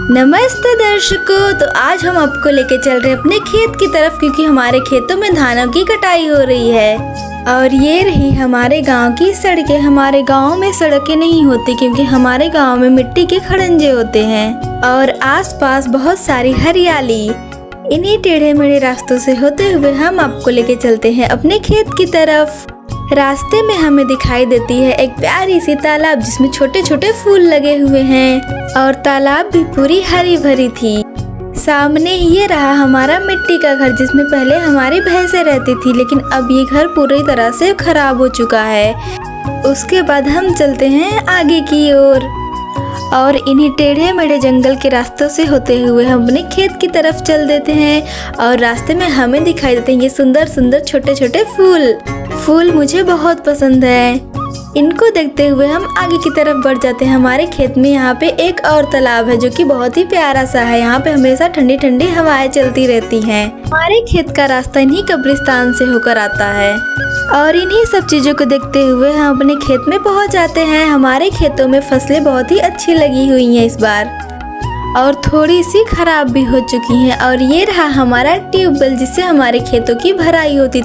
नमस्ते दर्शकों। तो आज हम आपको लेके चल रहे हैं अपने खेत की तरफ, क्योंकि हमारे खेतों में धानों की कटाई हो रही है। और ये रही हमारे गांव की सड़कें। हमारे गांव में सड़कें नहीं होती क्योंकि हमारे गांव में मिट्टी के खड़ंजे होते हैं और आसपास बहुत सारी हरियाली। इन्हीं टेढ़े मेढ़े रास्तों से होते हुए हम आपको लेके चलते हैं अपने खेत की तरफ। रास्ते में हमें दिखाई देती है एक प्यारी सी तालाब जिसमें छोटे छोटे फूल लगे हुए हैं और तालाब भी पूरी हरी भरी थी। सामने ये रहा हमारा मिट्टी का घर, जिसमें पहले हमारी भैंसें रहती थी, लेकिन अब ये घर पूरी तरह से खराब हो चुका है। उसके बाद हम चलते हैं आगे की ओर और इन्हीं टेढ़े मेढ़े जंगल के रास्तों से होते हुए हम अपने खेत की तरफ चल देते हैं। और रास्ते में हमें दिखाई देते हैं ये सुंदर सुंदर छोटे छोटे फूल मुझे बहुत पसंद है। इनको देखते हुए हम आगे की तरफ बढ़ जाते हैं। हमारे खेत में यहाँ पे एक और तालाब है जो कि बहुत ही प्यारा सा है। यहाँ पे हमेशा ठंडी ठंडी हवाएं चलती रहती हैं। हमारे खेत का रास्ता इन्हीं कब्रिस्तान से होकर आता है और इन्हीं सब चीजों को देखते हुए हम अपने खेत में पहुँच जाते हैं। हमारे खेतों में फसलें बहुत ही अच्छी लगी हुई हैं इस बार, और थोड़ी सी खराब भी हो चुकी हैं। और ये रहा हमारा ट्यूबवेल जिससे हमारे खेतों की भराई होती,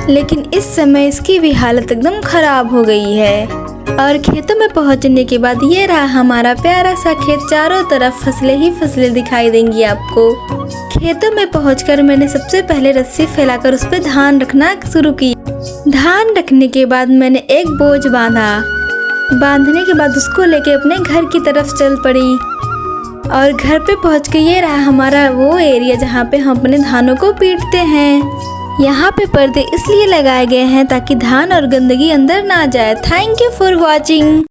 लेकिन इस समय इसकी भी हालत एकदम खराब हो गई है। और खेतों में पहुंचने के बाद ये रहा हमारा प्यारा सा खेत। चारों तरफ फसलें ही फसलें दिखाई देंगी आपको। खेतों में पहुंचकर मैंने सबसे पहले रस्सी फैलाकर उस पर धान रखना शुरू की। धान रखने के बाद मैंने एक बोझ बांधने के बाद उसको लेके अपने घर की तरफ चल पड़ी। और घर पे पहुंच के ये रहा हमारा वो एरिया जहाँ पे हम अपने धानों को पीटते हैं। यहाँ पे पर्दे इसलिए लगाए गए हैं ताकि धान और गंदगी अंदर ना जाए। Thank you for watching.